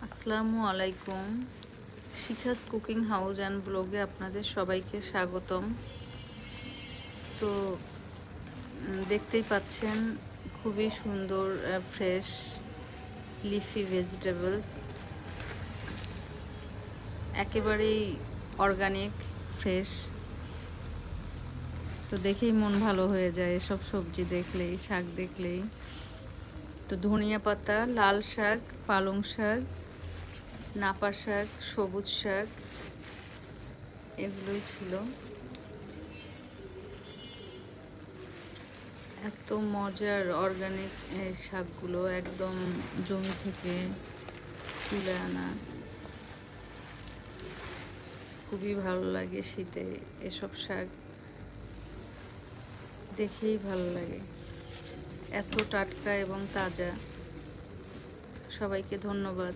আসসালামু আলাইকুম। Shikha's cooking house and ব্লগে আপনাদের সবাইকে স্বাগতম। তো দেখতেই পাচ্ছেন খুবই সুন্দর ফ্রেশ লিফি ভেজিটেবলস, একেবারেই অর্গানিক, ফ্রেশ। তো দেখেই মন ভালো হয়ে যায় এসব সবজি দেখলেই, শাক দেখলেই। তো ধনিয়া পাতা, লাল শাক, পালং শাক, নাপা শাক, সবুজ শাক, এগুলোই ছিল। এত মজার অর্গানিক এই শাকগুলো, একদম জমি থেকে তুলে আনা। খুবই ভালো লাগে শীতে এসব শাক দেখেই ভালো লাগে, এত টাটকা এবং তাজা। সবাইকে ধন্যবাদ।